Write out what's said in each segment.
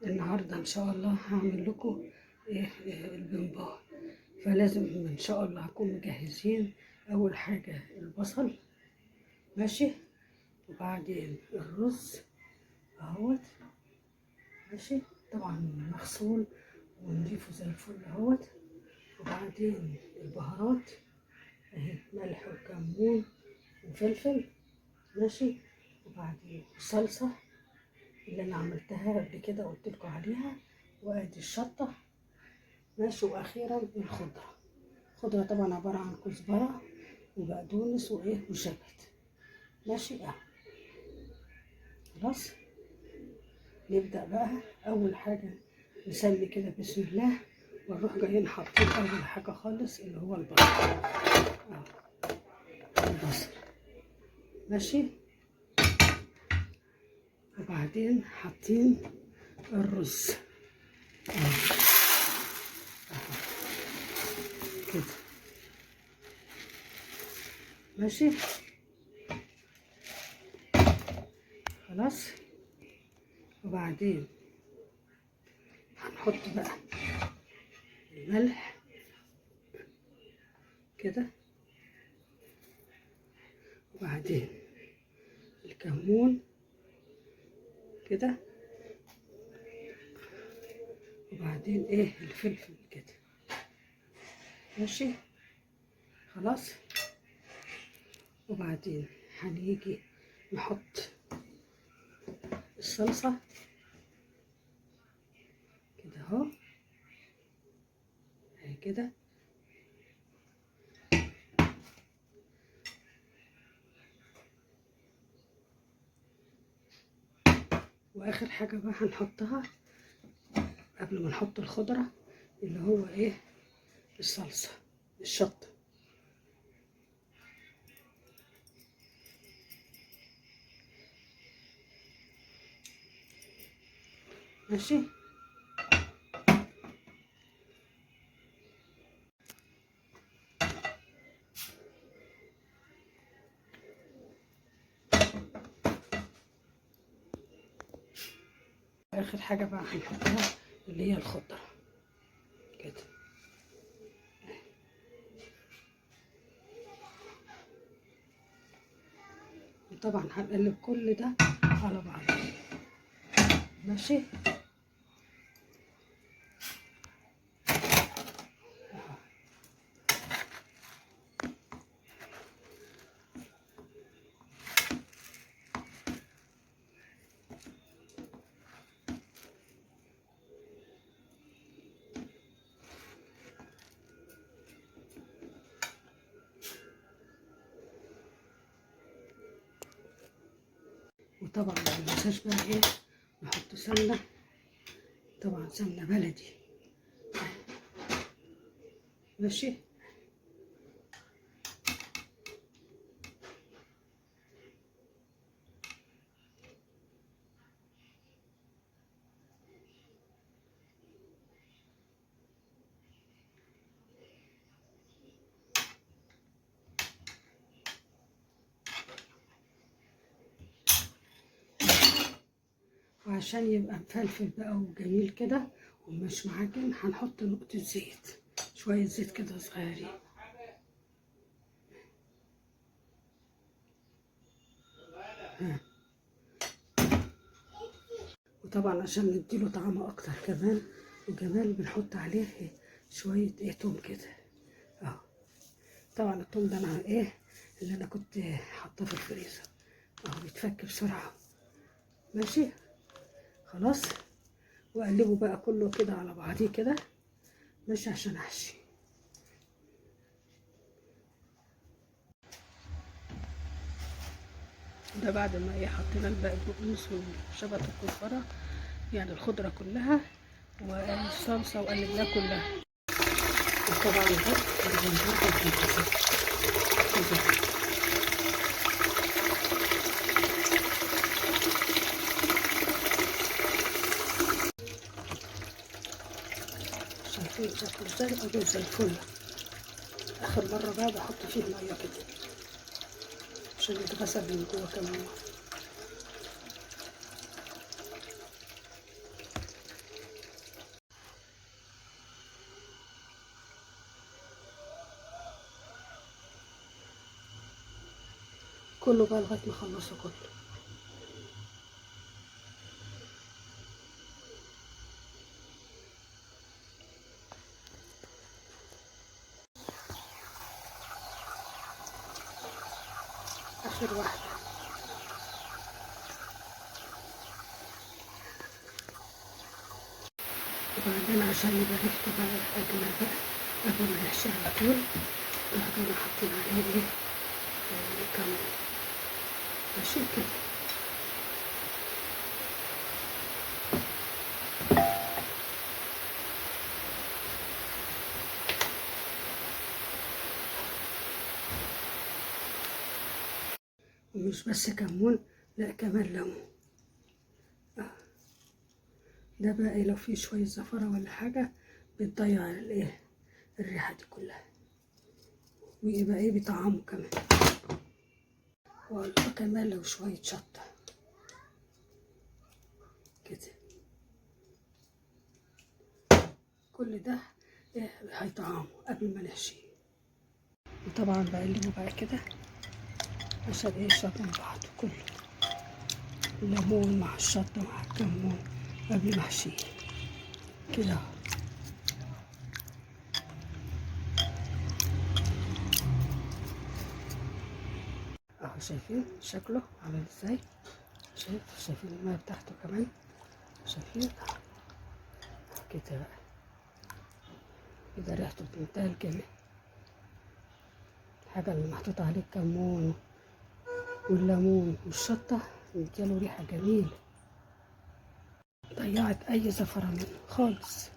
النهارده ان شاء الله هعمل لكم البمبار. فلازم ان شاء الله هكون مجهزين اول حاجه البصل، ماشي، وبعدين الرز اهوت، ماشي، طبعا مغسول ونضيفه زي الفل اهوت، وبعدين البهارات اهي، ملح وكمون وفلفل، ماشي، وبعدين الصلصه اللي انا عملتها قبل كده قلت لكم عليها، وادي الشطه، ماشي، واخيرا الخضره طبعا عباره عن كزبره وبقدونس وشبت، ماشي. خلاص نبدا بقى. اول حاجه نسمي كده بسم الله، ونروح جايين حاطين اول حاجه خالص اللي هو البصل البصل، ماشي، وبعدين حاطين الرز كده، ماشي. خلاص، وبعدين هنحط بقى الملح كده، وبعدين الكمون كده، وبعدين الفلفل كده، ماشي. خلاص، وبعدين هنيجي نحط الصلصة كده اهو، اهي كده، واخر حاجة بقى هنحطها قبل ما نحط الخضرة اللي هو الصلصة، الشطة، ماشي. اخر حاجة بقى هنحطها اللي هي الخضرة كده، وطبعا هنقلب كل ده على بعضه، ماشي. وطبعا ما ننساش بقى نحط سمنة، طبعا سمنة بلدي، ماشي. وعشان يبقى مفلفل بقى وجميل كده ومش معجن هنحط نقطة زيت، شوية زيت كده صغيرين، وطبعا عشان نديله طعم اكتر كمان وجمال بنحط عليه شوية توم كده اهو. طبعا التوم ده انا اللي انا كنت حاطاه في الفريزر اهو، بيتفك بسرعة، ماشي. خلاص، واقلبه بقى كله كده على بعضيه كده، ماشي، عشان احشي. ده بعد ما حطينا البقدونس وشبت الكزبره، يعني الخضره كلها والصلصه وقلبناها كلها. وطبعا ده البنجر كده، شايفين شكله ازاي؟ ابيض زي الفل. اخر مره بقى بحط فيه ميه كده عشان يتغسل من جوه كمان. كله بقى لغايه ما اخلصه كله. اخر واحده. وبعدين عشان يبقى ريحته بقى اجمل بقى قبل ما نحشي على طول بعدين حاطين عليه ايه كمون. ماشي كده. ومش بس كمون، لا كمان ليمون. ده بقى إيه، لو في شوية زفرة ولا حاجة بتضيع الايه الريحة دي كلها، ويبقى ايه بطعمه كمان. والله كمان لو شوية شطة كده، كل ده إيه هيطعمه قبل ما نحشيه. وطبعا بقلبه بقى كده عشان ايه يشرب من بعضه كله، الليمون مع الشطة مع الكمون قبل ما احشيه كده. اهو شايفين شكله عامل ازاي، شايفين المية بتاعته كمان، شايفين كده بقى كده ريحته بمنتهى الجمال. الحاجة اللي محطوط عليه الكمون والليمون والشطة مدياله ريحة جميلة، ضيعت أي زفرة منه خالص.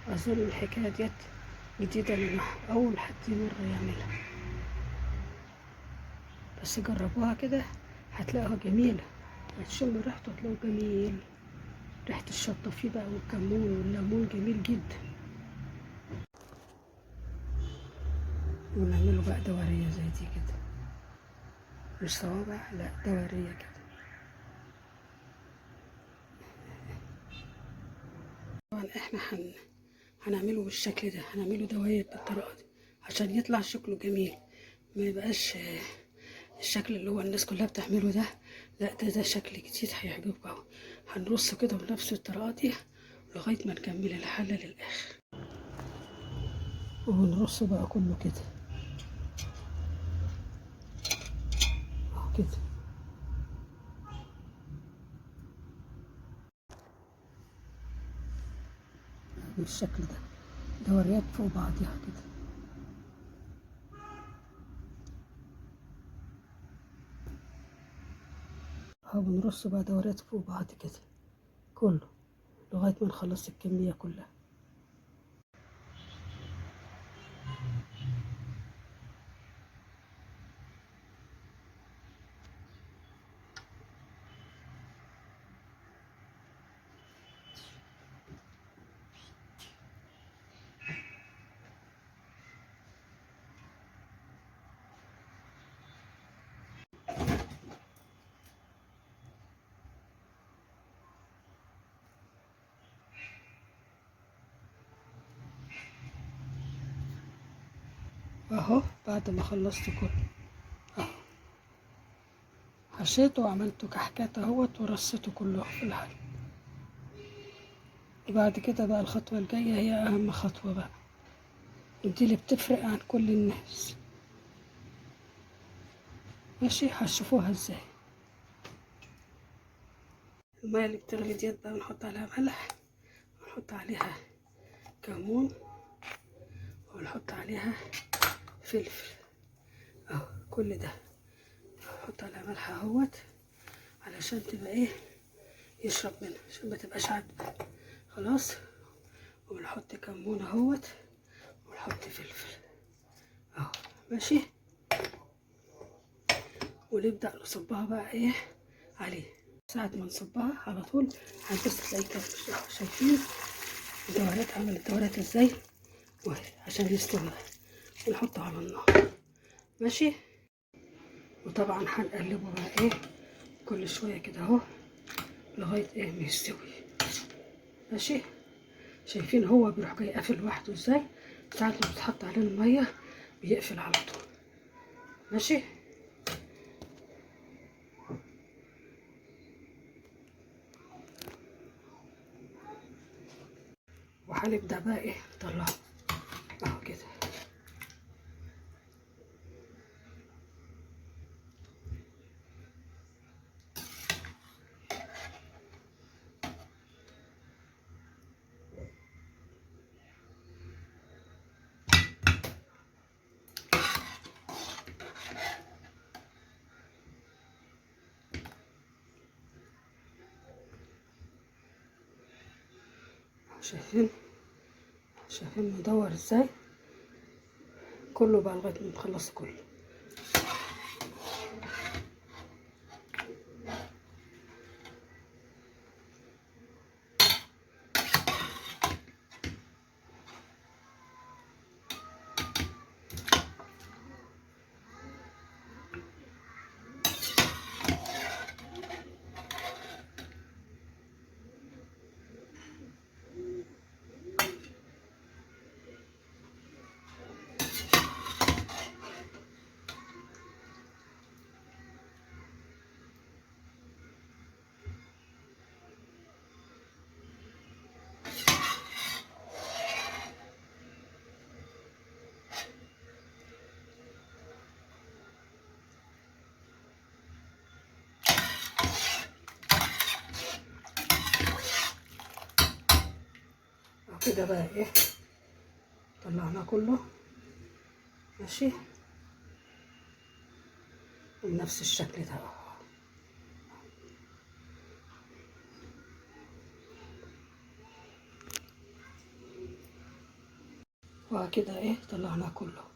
أظن الحكاية ديت جديدة لنا، أول حد مرة يعملها، بس جربوها كده هتلاقوها جميلة، هتشم ريحته هتلاقوه جميل. ريحة الشطة فيه بقى والكمون والليمون جميل جدا. ونعمله بقى دورية زي دي كده، مش صوابع، لا دورية كده. طبعا احنا هنعمله بالشكل ده، هنعمله دواير بالطريقة دي عشان يطلع شكله جميل، ما يبقاش الشكل اللي هو الناس كلها بتعمله ده. لا ده شكل جديد هيعجبكم اهو. هنرصه كده بنفس الطريقة دي لغاية ما نكمل الحلة للآخر، ونرصه بقى كله كده اهو كده بالشكل ده، دوريات فوق بعضيها كده. اهو بنرص بقى دوريات فوق بعض كده كله لغاية ما نخلص الكمية كلها. اهو بعد ما خلصت كله اهو حشيته وعملته كحكات اهوت ورصيته كله في الحل. وبعد كده بقى الخطوة الجاية هي أهم خطوة بقى، ودي اللي بتفرق عن كل الناس. ماشي هتشوفوها ازاي. المية اللي بتغلي ديت بقى بنحط عليها ملح، ونحط عليها كمون، ونحط عليها فلفل اهو كل ده. نحط عليها ملح اهوت علشان تبقى ايه يشرب منها عشان ما تبقاش عدبة خلاص. ونحط كمون اهوت ونحط فلفل اهو ماشي. ونبدأ نصبها بقى ايه عليه. ساعة ما نصبها على طول هنبص تلاقي كده شايفين الدورات عملت دورات ازاي، عشان يستوي ونحطه على النار ماشي. وطبعا هنقلبه بقى ايه كل شوية كده اهو لغاية ايه ما يستوي ماشي. شايفين هو بيروح جاي قافل لوحده ازاي، ساعة ما بتحط عليه المية بيقفل على طول ماشي. وهنبدأ بقى ايه نطلعه اهو كده. شايفين مدور ازاي؟ كله بقى لغاية ما نخلص كله. كده بقى ايه طلعناه كله ماشي بنفس الشكل ده اهو. وكده ايه طلعناه كله.